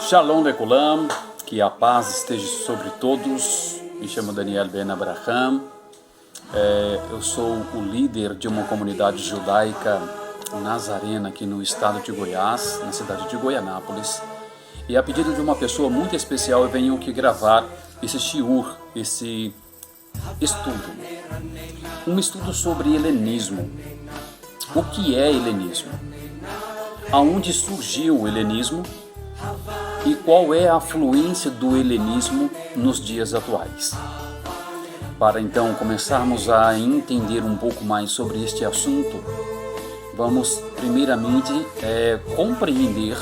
Shalom Lekulam, que a paz esteja sobre todos. Me chamo Daniel Ben Abraham. Eu sou o líder de uma comunidade judaica nazarena aqui no estado de Goiás, na cidade de Goianápolis. E a pedido de uma pessoa muito especial, eu venho aqui gravar esse shiur, esse estudo. Um estudo sobre helenismo. O que é helenismo? Aonde surgiu o helenismo? E qual é a fluência do helenismo nos dias atuais? Para então começarmos a entender um pouco mais sobre este assunto, vamos primeiramente compreender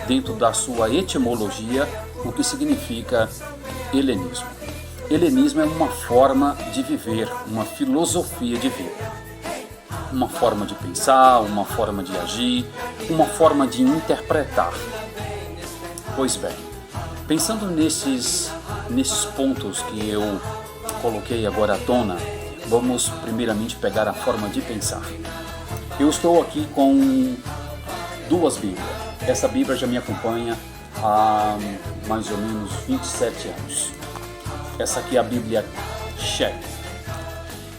dentro da sua etimologia o que significa helenismo. Helenismo é uma forma de viver, uma filosofia de vida, uma forma de pensar, uma forma de agir, uma forma de interpretar. Pois bem, pensando nesses pontos que eu coloquei agora à tona, vamos primeiramente pegar a forma de pensar. Eu estou aqui com duas Bíblias. Essa Bíblia já me acompanha há mais ou menos 27 anos. Essa aqui é a Bíblia Cheque.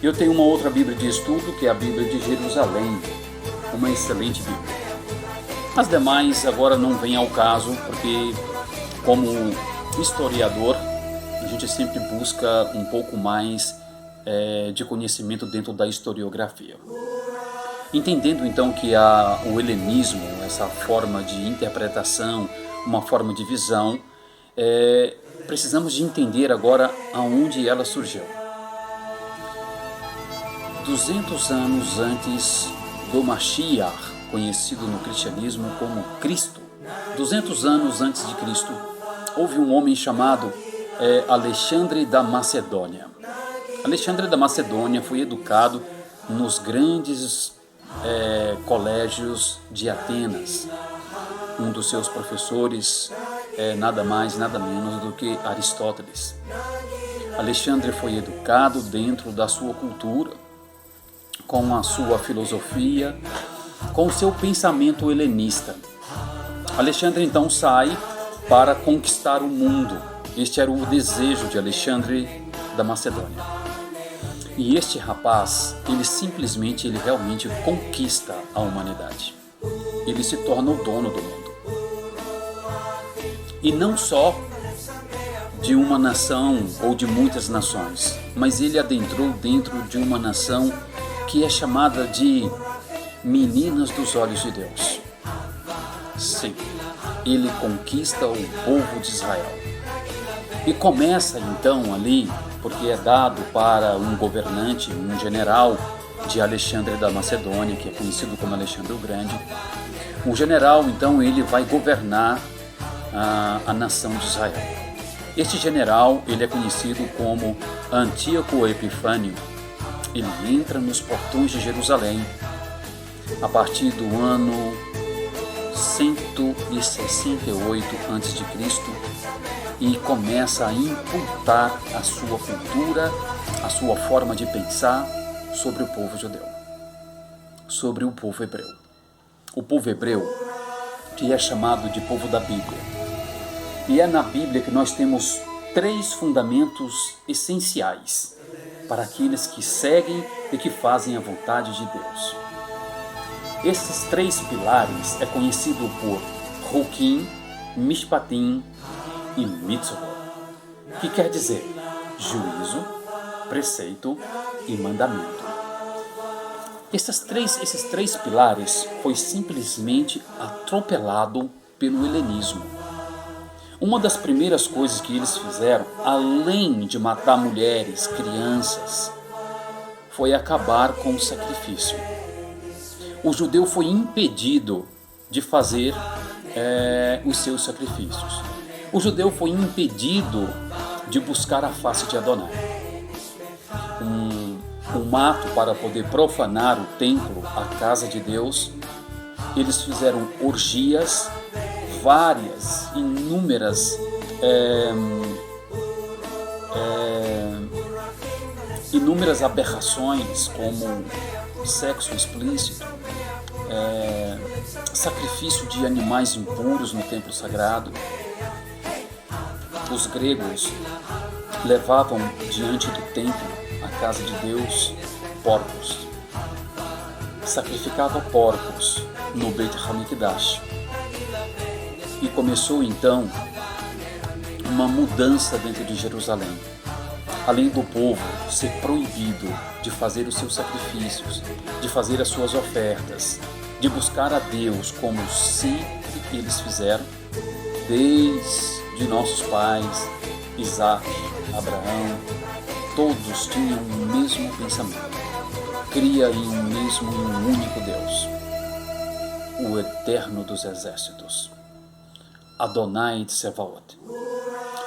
Eu tenho uma outra Bíblia de estudo, que é a Bíblia de Jerusalém, uma excelente Bíblia. As demais agora não vêm ao caso, porque como historiador, a gente sempre busca um pouco mais de conhecimento dentro da historiografia. Entendendo então que o helenismo, essa forma de interpretação, uma forma de visão, precisamos de entender agora aonde ela surgiu. 200 anos antes do Mashiach, conhecido no cristianismo como Cristo, 200 anos antes de Cristo, houve um homem chamado Alexandre da Macedônia. Alexandre da Macedônia foi educado nos grandes colégios de Atenas. Um dos seus professores nada mais, nada menos do que Aristóteles. Alexandre foi educado dentro da sua cultura, com a sua filosofia, com o seu pensamento helenista. Alexandre então sai para conquistar o mundo. Este era o desejo de Alexandre da Macedônia. E este rapaz, ele realmente conquista a humanidade. Ele se torna o dono do mundo. E não só de uma nação ou de muitas nações, mas ele adentrou dentro de uma nação que é chamada de Meninas dos Olhos de Deus. Sim, ele conquista o povo de Israel. E começa então ali, porque é dado para um governante, um general de Alexandre da Macedônia, que é conhecido como Alexandre o Grande. O general então ele vai governar a nação de Israel. Este general ele é conhecido como Antíoco Epifânio. Ele entra nos portões de Jerusalém a partir do ano 168 a.C. e começa a imputar a sua cultura, a sua forma de pensar sobre o povo judeu, sobre o povo hebreu. O povo hebreu, que é chamado de povo da Bíblia. E é na Bíblia que nós temos 3 fundamentos essenciais para aqueles que seguem e que fazem a vontade de Deus. Esses 3 pilares é conhecido por Hukim, Mishpatim e Mitzvot, que quer dizer juízo, preceito e mandamento. Esses três pilares foi simplesmente atropelado pelo helenismo. Uma das primeiras coisas que eles fizeram, além de matar mulheres, crianças, foi acabar com o sacrifício. O judeu foi impedido de fazer os seus sacrifícios. O judeu foi impedido de buscar a face de Adonai. Um ato para poder profanar o templo, a casa de Deus. Eles fizeram orgias, várias, inúmeras aberrações, como sexo explícito, sacrifício de animais impuros no templo sagrado, os gregos levavam diante do templo, a casa de Deus, porcos. Sacrificava porcos no Beit HaMikdash. E começou então uma mudança dentro de Jerusalém. Além do povo ser proibido de fazer os seus sacrifícios, de fazer as suas ofertas, de buscar a Deus como sempre eles fizeram, desde nossos pais, Isaac, Abraão, todos tinham o mesmo pensamento. Cria em um único Deus, o Eterno dos Exércitos, Adonai Tsevaot.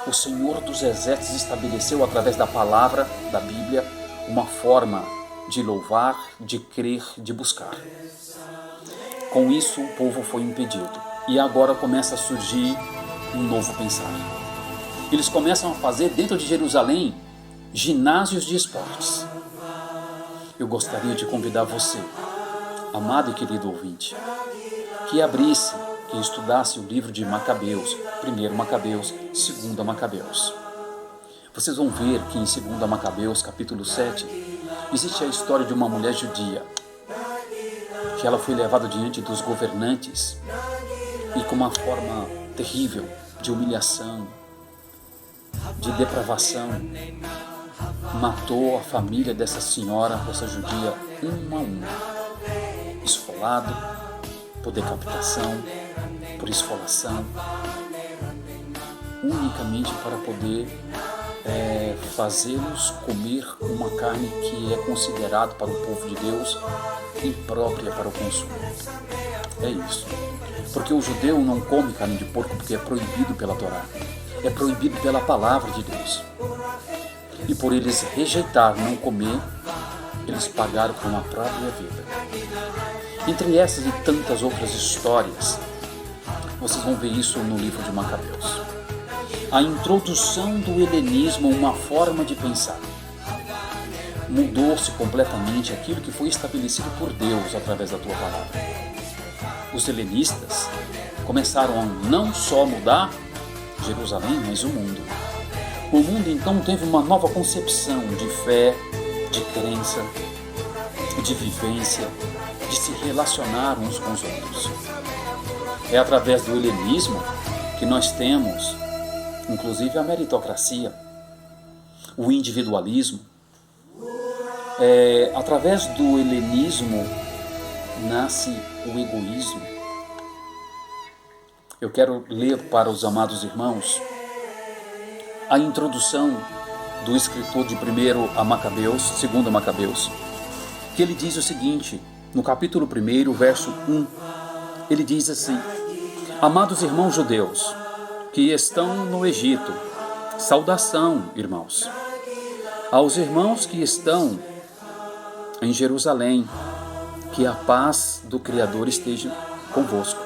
O Senhor dos Exércitos estabeleceu através da palavra da Bíblia uma forma de louvar, de crer, de buscar. Com isso o povo foi impedido e agora começa a surgir um novo pensar. Eles começam a fazer dentro de Jerusalém ginásios de esportes. Eu gostaria de convidar você, amado e querido ouvinte, que abrisse, que estudasse o livro de Macabeus, 1 Macabeus, 2 Macabeus. Vocês vão ver que em 2 Macabeus, capítulo 7, existe a história de uma mulher judia, que ela foi levada diante dos governantes e com uma forma terrível de humilhação, de depravação, matou a família dessa senhora, dessa judia, uma a uma, esfolado, por decapitação, por esfolação, unicamente para poder fazê-los comer uma carne que é considerada para o povo de Deus imprópria para o consumo. É isso. Porque o judeu não come carne de porco porque é proibido pela Torá. É proibido pela palavra de Deus. E por eles rejeitar, não comer, eles pagaram com a própria vida. Entre essas e tantas outras histórias, vocês vão ver isso no livro de Macabeus. A introdução do helenismo, uma forma de pensar. Mudou-se completamente aquilo que foi estabelecido por Deus através da tua palavra. Os helenistas começaram a não só mudar Jerusalém, mas o mundo. O mundo então teve uma nova concepção de fé, de crença, de vivência, de se relacionar uns com os outros. É através do helenismo que nós temos, inclusive, a meritocracia, o individualismo. Através do helenismo nasce o egoísmo. Eu quero ler para os amados irmãos a introdução do escritor de 1 Macabeus, 2 Macabeus, que ele diz o seguinte, no capítulo 1, verso 1, ele diz assim: amados irmãos judeus que estão no Egito, saudação, irmãos. Aos irmãos que estão em Jerusalém, que a paz do Criador esteja convosco.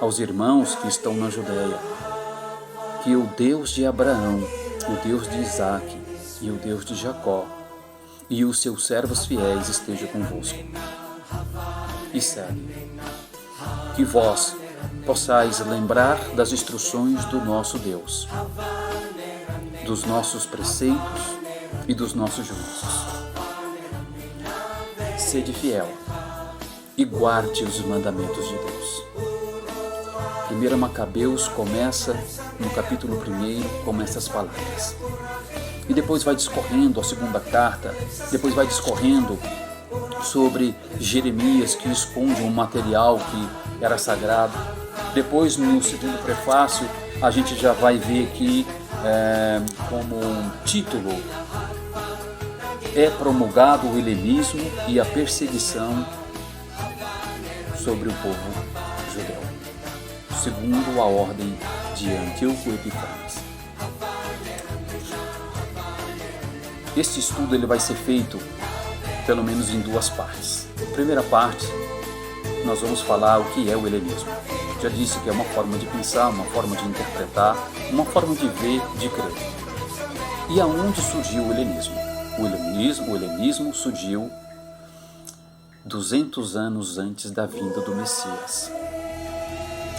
Aos irmãos que estão na Judéia, que o Deus de Abraão, o Deus de Isaac e o Deus de Jacó e os seus servos fiéis esteja convosco. E segue. Que vós possais lembrar das instruções do nosso Deus, dos nossos preceitos e dos nossos juízos. Sede fiel e guarde os mandamentos de Deus. 1 Macabeus começa, no capítulo 1, com essas palavras. E depois vai discorrendo a segunda carta, depois vai discorrendo sobre Jeremias, que esconde um material que era sagrado. Depois, no segundo prefácio, a gente já vai ver que, como título, é promulgado o helenismo e a perseguição sobre o povo judeu, segundo a ordem de Antíoco Epífanes. Este estudo ele vai ser feito pelo menos em duas partes. Primeira parte, nós vamos falar o que é o helenismo. Já disse que é uma forma de pensar, uma forma de interpretar, uma forma de ver, de crer. E aonde surgiu o helenismo? O helenismo surgiu 200 anos antes da vinda do Messias.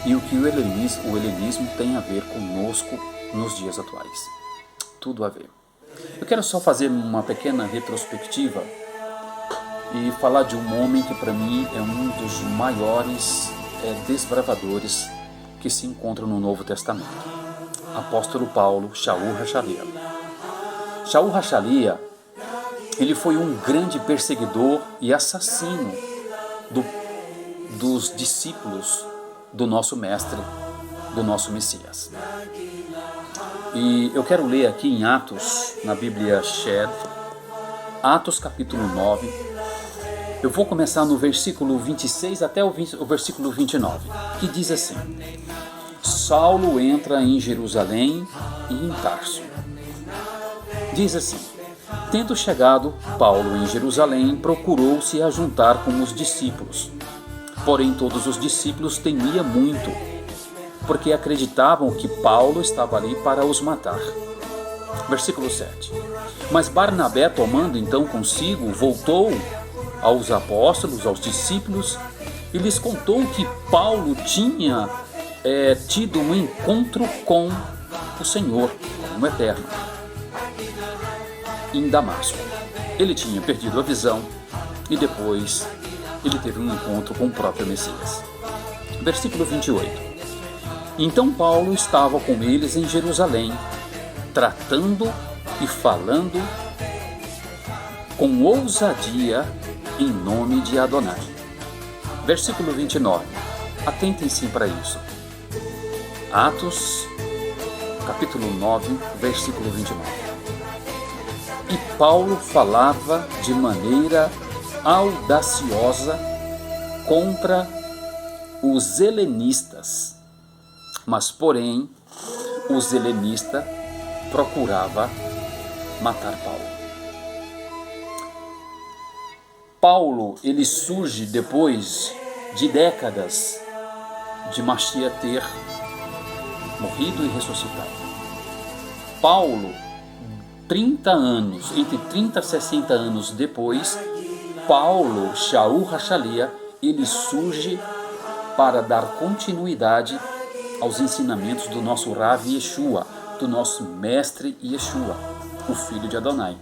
E o que o helenismo tem a ver conosco nos dias atuais. Tudo a ver. Eu quero só fazer uma pequena retrospectiva e falar de um homem que para mim é um dos maiores desbravadores que se encontram no Novo Testamento. Apóstolo Paulo, Shaul HaShaliah. Shaul HaShaliah, ele foi um grande perseguidor e assassino dos discípulos do nosso mestre, do nosso Messias. E eu quero ler aqui em Atos, na Bíblia Shed, Atos capítulo 9. Eu vou começar no versículo 26 até o versículo 29, que diz assim: Saulo entra em Jerusalém e em Tarso. Diz assim: tendo chegado Paulo em Jerusalém, procurou se ajuntar com os discípulos. Porém todos os discípulos temiam muito, porque acreditavam que Paulo estava ali para os matar. Versículo 7. Mas Barnabé, tomando então consigo, voltou aos apóstolos, aos discípulos, e lhes contou que Paulo tinha tido um encontro com o Senhor, com o Eterno, em Damasco. Ele tinha perdido a visão e depois ele teve um encontro com o próprio Messias. Versículo 28. Então Paulo estava com eles em Jerusalém, tratando e falando com ousadia em nome de Adonai. Versículo 29. Atentem-se para isso. Atos, capítulo 9, versículo 29. E Paulo falava de maneira audaciosa contra os helenistas, mas porém os helenistas procuravam matar Paulo. Paulo, ele surge depois de décadas de Mashiach ter morrido e ressuscitado. Paulo, 30 anos, entre 30 e 60 anos depois, Paulo, Shaul HaShaliah, ele surge para dar continuidade aos ensinamentos do nosso Rav Yeshua, do nosso mestre Yeshua, o filho de Adonai.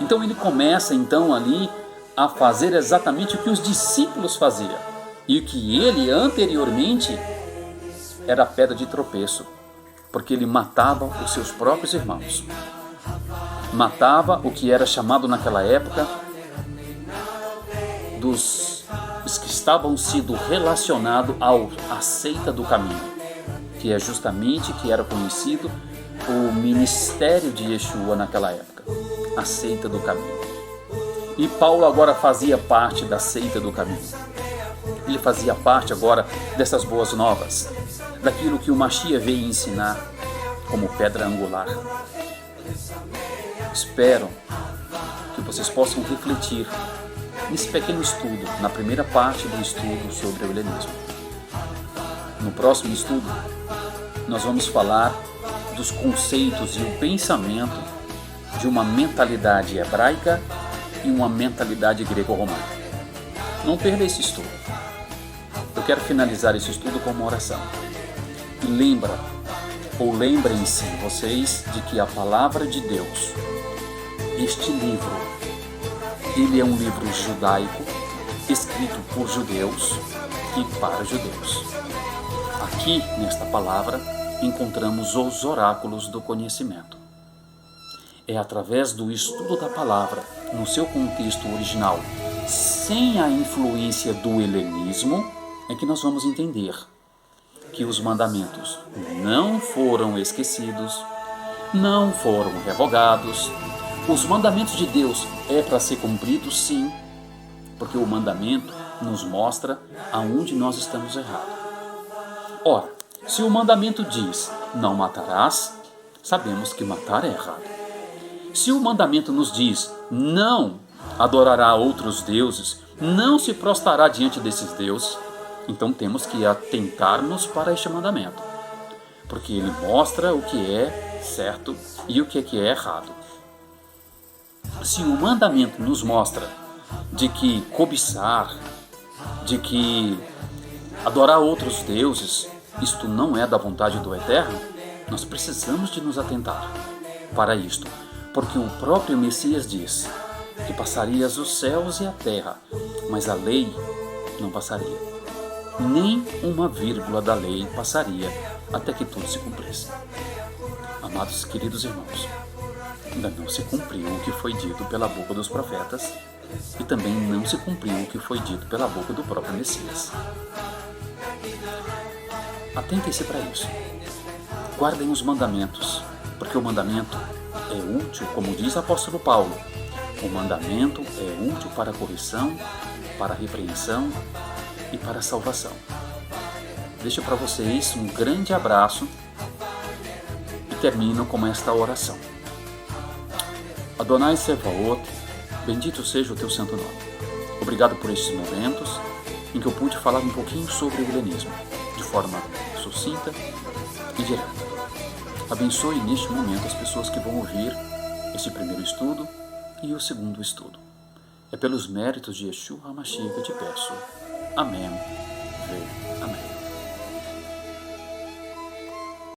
Então ele começa ali a fazer exatamente o que os discípulos faziam e o que ele anteriormente era pedra de tropeço, porque ele matava os seus próprios irmãos, matava o que era chamado naquela época dos que estavam sendo relacionados à seita do caminho, que é justamente que era conhecido o ministério de Yeshua naquela época, a seita do caminho. E Paulo agora fazia parte da seita do caminho. Ele fazia parte agora dessas boas novas, daquilo que o Mashiach veio ensinar como pedra angular. Espero que vocês possam refletir nesse pequeno estudo, na primeira parte do estudo sobre o helenismo. No próximo estudo, nós vamos falar dos conceitos e o pensamento de uma mentalidade hebraica e uma mentalidade greco-romana. Não perda esse estudo. Eu quero finalizar esse estudo com uma oração. E lembrem-se vocês de que a palavra de Deus, este livro, ele é um livro judaico, escrito por judeus e para judeus. Aqui, nesta palavra, encontramos os oráculos do conhecimento. É através do estudo da palavra, no seu contexto original, sem a influência do helenismo, é que nós vamos entender que os mandamentos não foram esquecidos, não foram revogados. Os mandamentos de Deus é para ser cumprido, sim, porque o mandamento nos mostra aonde nós estamos errados. Ora, se o mandamento diz, não matarás, sabemos que matar é errado. Se o mandamento nos diz, não adorará outros deuses, não se prostrará diante desses deuses, então temos que atentarmos para este mandamento, porque ele mostra o que é certo e o que é errado. Se o mandamento nos mostra de que cobiçar, de que adorar outros deuses, isto não é da vontade do Eterno, Nós precisamos de nos atentar para isto, porque o próprio Messias diz que passarias os céus e a terra, mas a lei não passaria. Nem uma vírgula da lei passaria até que tudo se cumprisse. Amados queridos irmãos, ainda não se cumpriu o que foi dito pela boca dos profetas e também não se cumpriu o que foi dito pela boca do próprio Messias. Atentem-se para isso. Guardem os mandamentos, porque o mandamento é útil, como diz o apóstolo Paulo. O mandamento é útil para a correção, para a repreensão e para a salvação. Deixo para vocês um grande abraço e termino com esta oração. Adonai Sevaot, bendito seja o teu santo nome. Obrigado por estes momentos em que eu pude falar um pouquinho sobre o helenismo, de forma sucinta e direta. Abençoe neste momento as pessoas que vão ouvir este primeiro estudo e o segundo estudo. É pelos méritos de Yeshua HaMashiach que te peço. Amém. Amém.